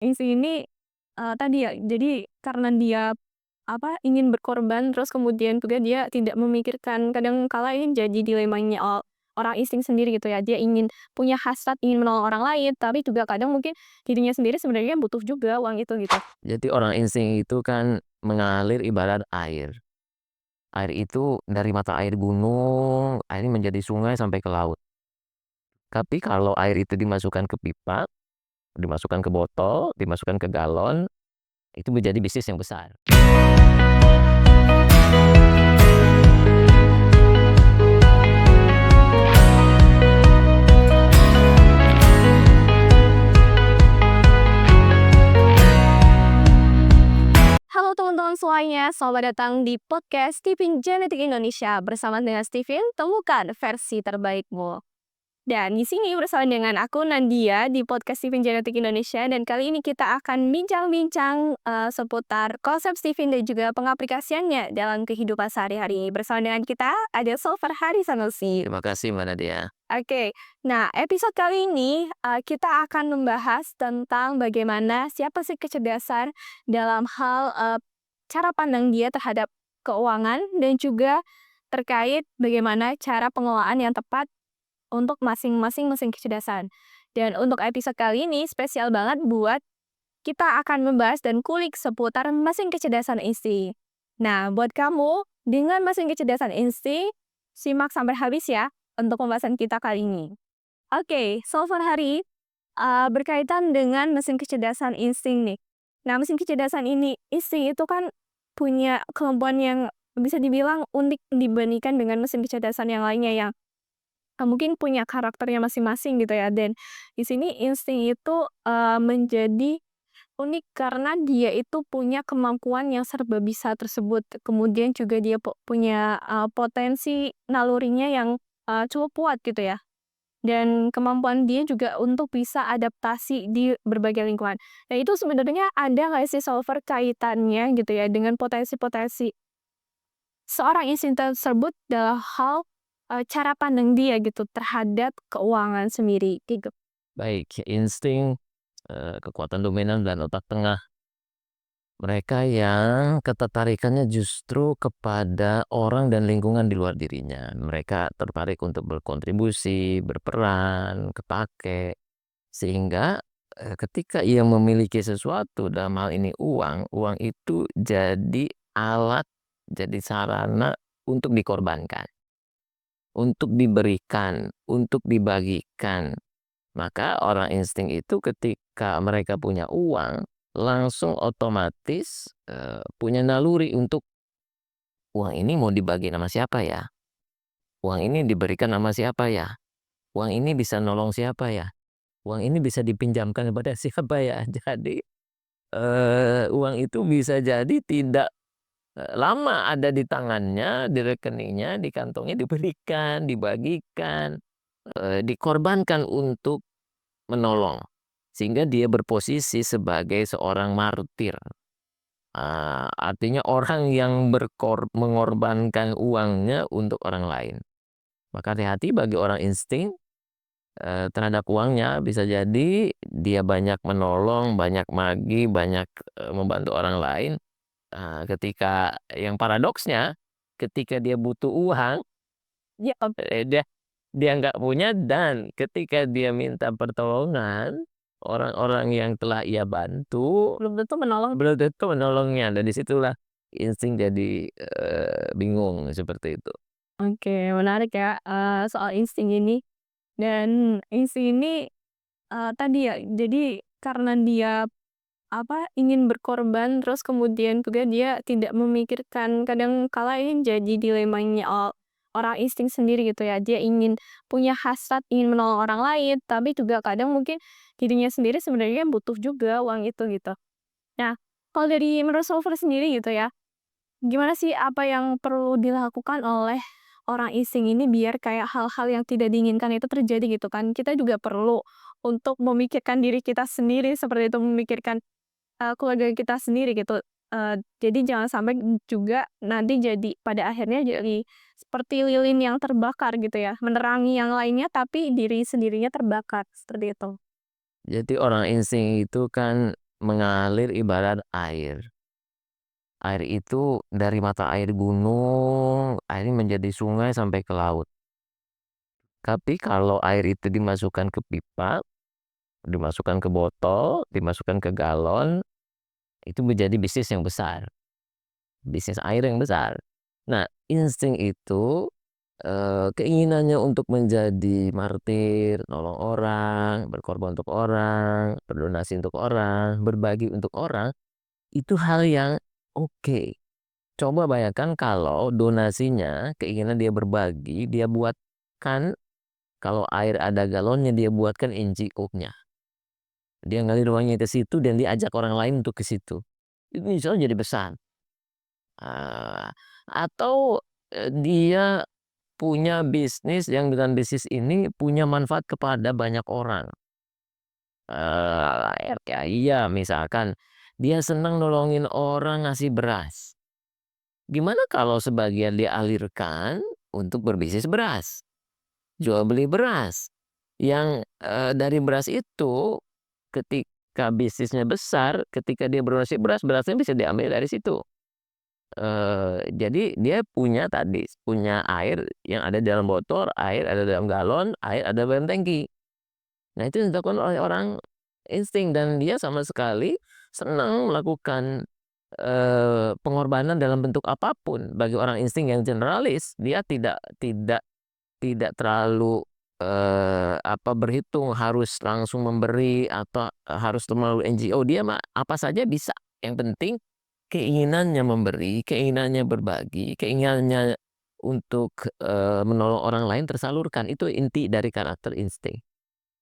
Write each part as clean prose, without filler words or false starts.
insting ini, tadi ya, jadi karena dia, ingin berkorban, terus kemudian juga dia tidak memikirkan kadang kala ini jadi dilemanya orang insting sendiri gitu ya. Dia ingin punya hasrat ingin menolong orang lain, tapi juga kadang mungkin dirinya sendiri sebenarnya butuh juga uang itu gitu. Jadi orang insting itu kan mengalir ibarat air. Air itu dari mata air gunung, akhirnya menjadi sungai sampai ke laut. Tapi kalau air itu dimasukkan ke pipa, dimasukkan ke botol, dimasukkan ke galon, itu menjadi bisnis yang besar. Halo teman-teman semuanya, selamat datang di podcast Steven Genetik Indonesia. Bersama dengan Steven, temukan versi terbaikmu. Dan di sini bersama dengan aku Nandia di podcast Steven Genetik Indonesia, dan kali ini kita akan bincang-bincang seputar konsep Steven dan juga pengaplikasiannya dalam kehidupan sehari-hari. Bersama dengan kita ada Solver Hari Sanusi. Terima kasih Mbak Nadia. Oke, nah episode kali ini kita akan membahas tentang bagaimana siapa sih kecerdasan dalam hal cara pandang dia terhadap keuangan, dan juga terkait bagaimana cara pengelolaan yang tepat untuk masing-masing mesin kecerdasan. Dan untuk episode kali ini spesial banget buat kita akan membahas dan kulik seputar mesin kecerdasan insting. Nah, buat kamu dengan mesin kecerdasan insting, simak sampai habis ya untuk pembahasan kita kali ini. Oke, Solver Hari berkaitan dengan mesin kecerdasan insting nih. Nah, mesin kecerdasan ini insting itu kan punya kemampuan yang bisa dibilang unik dibandingkan dengan mesin kecerdasan yang lainnya yang mungkin punya karakternya masing-masing gitu ya. Dan di sini insting itu menjadi unik karena dia itu punya kemampuan yang serba bisa tersebut. Kemudian juga dia punya potensi nalurinya yang cukup kuat gitu ya. Dan kemampuan dia juga untuk bisa adaptasi di berbagai lingkungan. Nah, itu sebenarnya ada nggak sih solver kaitannya gitu ya dengan potensi-potensi seorang insting tersebut dalam hal cara pandang dia gitu terhadap keuangan sendiri gitu. Baik, insting, kekuatan dominan dan otak tengah. Mereka yang ketertarikannya justru kepada orang dan lingkungan di luar dirinya. Mereka tertarik untuk berkontribusi, berperan, kepake. Sehingga ketika ia memiliki sesuatu, dalam hal ini uang, uang itu jadi alat, jadi sarana untuk dikorbankan, untuk diberikan, untuk dibagikan. Maka orang insting itu ketika mereka punya uang, langsung otomatis punya naluri untuk uang ini mau dibagi sama siapa ya? Uang ini diberikan sama siapa ya? Uang ini bisa nolong siapa ya? Uang ini bisa dipinjamkan kepada siapa ya? Jadi uang itu bisa jadi tidak lama ada di tangannya, di rekeningnya, di kantongnya, diberikan, dibagikan, dikorbankan untuk menolong. Sehingga dia berposisi sebagai seorang martir. Artinya orang yang mengorbankan uangnya untuk orang lain. Maka hati-hati bagi orang insting terhadap uangnya. Bisa jadi dia banyak menolong, banyak bagi, banyak membantu orang lain. Ketika yang paradoksnya, ketika dia butuh uang, Ya, dia dia nggak punya, dan ketika dia minta pertolongan, orang-orang yang telah ia bantu belum tentu menolong. belum tentu menolongnya, dan disitulah insting jadi bingung seperti itu. Oke, menarik ya soal insting ini. Dan insting ini tadi ya, jadi karena dia ingin berkorban, terus kemudian juga dia tidak memikirkan kadang kala ini jadi dilemanya orang insting sendiri gitu ya. Dia ingin punya hasrat ingin menolong orang lain, tapi juga kadang mungkin dirinya sendiri sebenarnya butuh juga uang itu gitu. Nah, kalau dari menurut Solver sendiri gitu ya, gimana sih apa yang perlu dilakukan oleh orang insting ini biar kayak hal-hal yang tidak diinginkan itu terjadi gitu kan? Kita juga perlu untuk memikirkan diri kita sendiri seperti itu, memikirkan keluarga kita sendiri gitu. Jadi jangan sampai juga nanti jadi pada akhirnya jadi seperti lilin yang terbakar gitu ya, menerangi yang lainnya tapi diri sendirinya terbakar, seperti itu. Jadi orang insting itu kan mengalir ibarat air. Air itu dari mata air gunung, airnya menjadi sungai sampai ke laut. Tapi kalau air itu dimasukkan ke pipa, dimasukkan ke botol, dimasukkan ke galon, itu menjadi bisnis yang besar. Bisnis air yang besar. Nah, insting itu, keinginannya untuk menjadi martir, nolong orang, berkorban untuk orang, berdonasi untuk orang, berbagi untuk orang, itu hal yang oke. Coba bayangkan kalau donasinya, keinginan dia berbagi, dia buatkan, kalau air ada galonnya, dia buatkan NGO-nya. Dia ngalir uangnya ke situ dan dia ajak orang lain untuk ke situ. Itu misalnya jadi besar. Atau dia punya bisnis yang dengan bisnis ini punya manfaat kepada banyak orang. Ya iya, misalkan dia senang nolongin orang ngasih beras. Gimana kalau sebagian dia alirkan untuk berbisnis beras, jual beli beras. Yang dari beras itu ketika bisnisnya besar, ketika dia berdonasi beras, berasnya bisa diambil dari situ. Jadi dia punya air yang ada dalam botol, air ada dalam galon, air ada dalam tangki. Nah, itu yang dilakukan oleh orang insting dan dia sama sekali senang melakukan, pengorbanan dalam bentuk apapun. Bagi orang insting yang generalis, dia tidak terlalu, berhitung harus langsung memberi atau harus melalui NGO, dia mah apa saja bisa. Yang penting keinginannya memberi, keinginannya berbagi, keinginannya untuk, menolong orang lain tersalurkan. Itu inti dari karakter insting.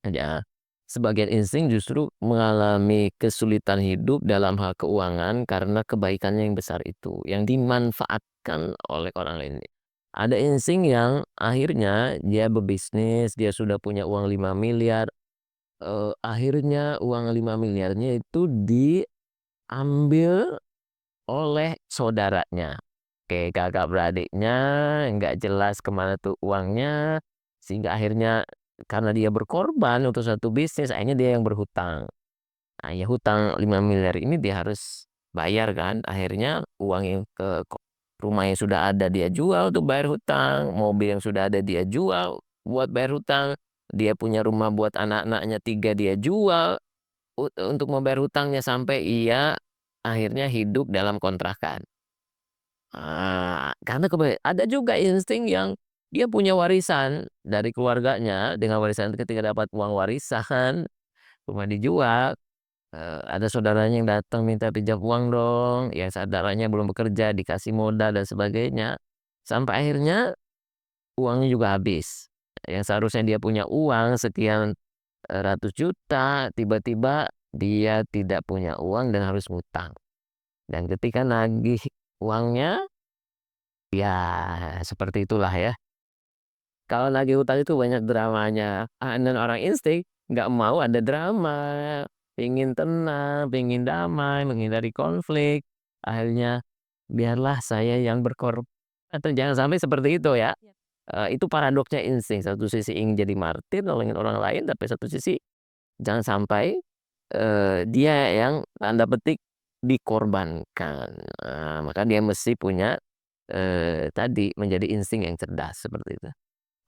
Ya, sebagian insting justru mengalami kesulitan hidup dalam hal keuangan karena kebaikannya yang besar itu, yang dimanfaatkan oleh orang lain. Ada insting yang akhirnya dia berbisnis, dia sudah punya uang 5 miliar, akhirnya uang 5 miliarnya itu diambil oleh saudaranya. Kayak kakak beradiknya, nggak jelas kemana tuh uangnya, sehingga akhirnya karena dia berkorban untuk satu bisnis, akhirnya dia yang berhutang. Nah, ya hutang 5 miliar ini dia harus bayar kan. Akhirnya uang yang rumah yang sudah ada dia jual untuk bayar hutang, mobil yang sudah ada dia jual buat bayar hutang. Dia punya rumah buat anak-anaknya 3 dia jual untuk membayar hutangnya sampai ia akhirnya hidup dalam kontrakan. Karena ada juga insting yang dia punya warisan dari keluarganya, dengan warisan ketika dapat uang warisan, rumah dijual, ada saudaranya yang datang minta pinjam uang dong, ya saudaranya belum bekerja, dikasih modal dan sebagainya. Sampai akhirnya uangnya juga habis. Yang seharusnya dia punya uang sekian, ratus juta, tiba-tiba dia tidak punya uang dan harus ngutang. Dan ketika nagih uangnya, ya seperti itulah ya. Kalau nagih hutang itu banyak dramanya. Dan orang insting nggak mau ada drama, ingin tenang, ingin damai, menghindari konflik. Akhirnya biarlah saya yang atau jangan sampai seperti itu ya. Yap. Itu paradoksnya insting. Satu sisi ingin jadi martir, nolongin orang lain, tapi satu sisi jangan sampai dia yang tanda petik dikorbankan. Maka dia mesti punya tadi menjadi insting yang cerdas seperti itu.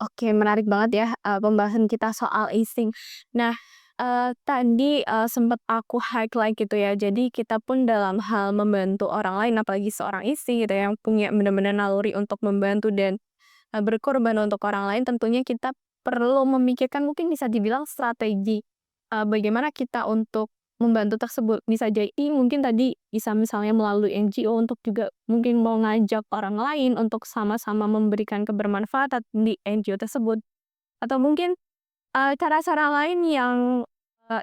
Oke, menarik banget ya, pembahasan kita soal insting. Nah, tadi, sempet aku highlight gitu ya, jadi kita pun dalam hal membantu orang lain, apalagi seorang istri gitu ya, yang punya benar-benar naluri untuk membantu dan, berkorban untuk orang lain, tentunya kita perlu memikirkan mungkin bisa dibilang strategi, bagaimana kita untuk membantu tersebut. Bisa jadi mungkin tadi bisa misalnya melalui NGO untuk juga mungkin mau ngajak orang lain untuk sama-sama memberikan kebermanfaatan di NGO tersebut. Atau mungkin, cara-cara lain yang,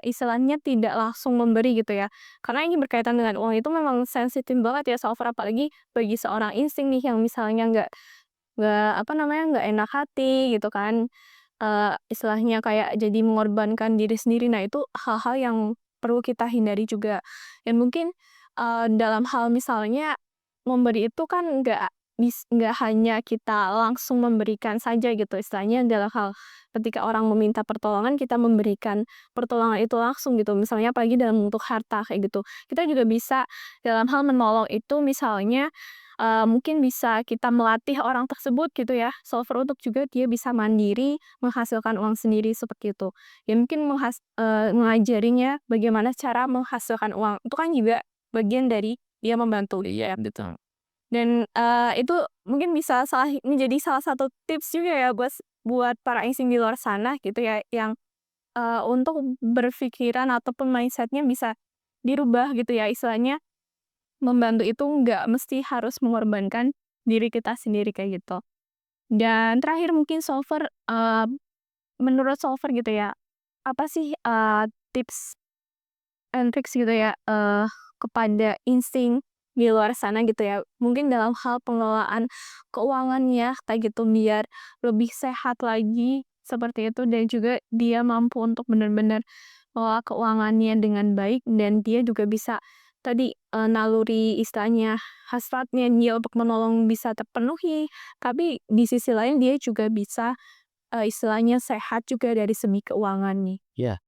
istilahnya tidak langsung memberi gitu ya. Karena ini berkaitan dengan uang itu memang sensitif banget ya so far, apalagi bagi seorang insting nih yang misalnya apa namanya, nggak enak hati gitu kan, istilahnya kayak jadi mengorbankan diri sendiri. Nah, itu hal-hal yang perlu kita hindari juga. Dan mungkin, dalam hal misalnya memberi itu kan nggak hanya kita langsung memberikan saja gitu, istilahnya dalam hal ketika orang meminta pertolongan, kita memberikan pertolongan itu langsung gitu, misalnya apalagi dalam bentuk harta kayak gitu. Kita juga bisa dalam hal menolong itu misalnya, mungkin bisa kita melatih orang tersebut gitu ya, solver untuk juga dia bisa mandiri menghasilkan uang sendiri seperti itu. Ya mungkin mengajarinya bagaimana cara menghasilkan uang, itu kan juga bagian dari dia membantu gitu Iya, ya. betul. Dan, itu mungkin bisa menjadi salah satu tips juga ya buat para insting di luar sana gitu ya, yang, untuk berpikiran ataupun mindset-nya bisa dirubah gitu ya, istilahnya membantu itu nggak mesti harus mengorbankan diri kita sendiri kayak gitu. Dan terakhir mungkin solver, menurut solver gitu ya, apa sih, tips and tricks gitu ya, kepada insting di luar sana gitu ya. Mungkin dalam hal pengelolaan keuangannya kayak gitu biar lebih sehat lagi seperti itu dan juga dia mampu untuk benar-benar mengelola keuangannya dengan baik dan dia juga bisa tadi, naluri istilahnya hasratnya dia untuk menolong bisa terpenuhi, tapi di sisi lain dia juga bisa, istilahnya sehat juga dari segi keuangan nih. Ya,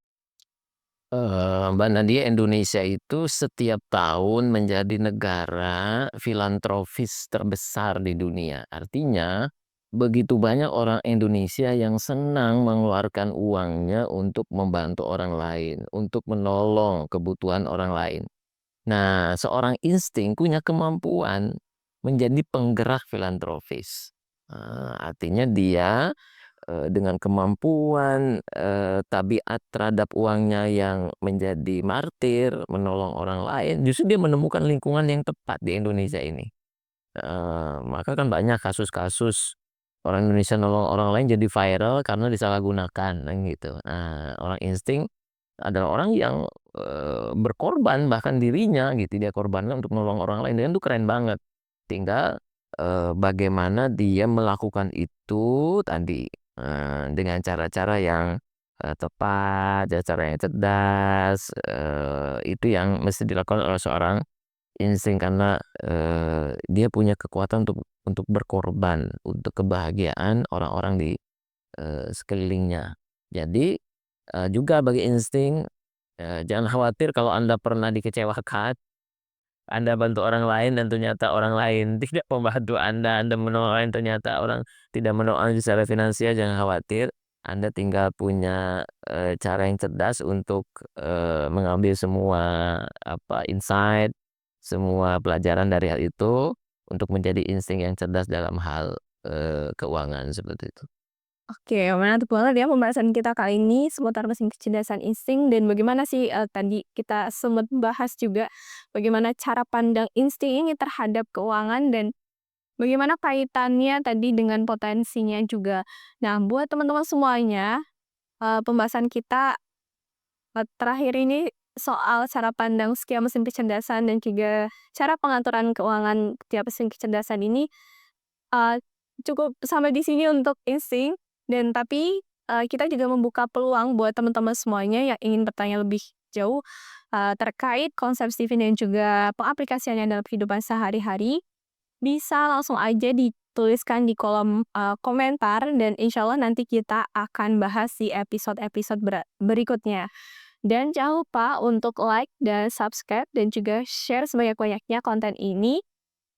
Mbak Nadia, Indonesia itu setiap tahun menjadi negara filantropis terbesar di dunia. Artinya, begitu banyak orang Indonesia yang senang mengeluarkan uangnya untuk membantu orang lain, untuk menolong kebutuhan orang lain. Nah, seorang insting punya kemampuan menjadi penggerak filantropis. Artinya dia dengan kemampuan, tabiat terhadap uangnya yang menjadi martir, menolong orang lain, justru dia menemukan lingkungan yang tepat di Indonesia ini. Maka kan banyak kasus-kasus orang Indonesia nolong orang lain jadi viral karena disalahgunakan, kan gitu. Nah, orang insting adalah orang yang, berkorban bahkan dirinya gitu, dia korbankan untuk menolong orang lain dan itu keren banget. Tinggal, bagaimana dia melakukan itu tadi, dengan cara-cara yang, tepat, cara yang cerdas, itu yang mesti dilakukan oleh seorang insting karena, dia punya kekuatan untuk berkorban, untuk kebahagiaan orang-orang di, sekelilingnya. Jadi, juga bagi insting, jangan khawatir kalau Anda pernah dikecewakan, Anda bantu orang lain dan ternyata orang lain tidak membantu Anda menolong orang lain ternyata orang tidak menolong Anda secara finansial, jangan khawatir. Anda tinggal punya, cara yang cerdas untuk, mengambil semua, insight, semua pelajaran dari hal itu, untuk menjadi insting yang cerdas dalam hal, keuangan, seperti itu. Oke, menarik banget ya pembahasan kita kali ini seputar mesin kecerdasan insting dan bagaimana sih tadi kita sempat bahas juga bagaimana cara pandang insting ini terhadap keuangan dan bagaimana kaitannya tadi dengan potensinya juga. Nah, buat teman-teman semuanya, pembahasan kita terakhir ini soal cara pandang setiap mesin kecerdasan dan juga cara pengaturan keuangan tiap mesin kecerdasan ini Eee, cukup sampai di sini untuk insting dan tapi, kita juga membuka peluang buat teman-teman semuanya yang ingin bertanya lebih jauh, terkait konsep Steven dan juga pengaplikasiannya dalam kehidupan sehari-hari, bisa langsung aja dituliskan di kolom, komentar dan insyaallah nanti kita akan bahas di episode-episode berikutnya. Dan jangan lupa untuk like dan subscribe dan juga share sebanyak-banyaknya konten ini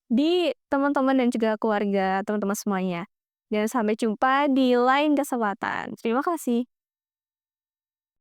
di teman-teman dan juga keluarga teman-teman semuanya. Dan sampai jumpa di lain kesempatan. Terima kasih.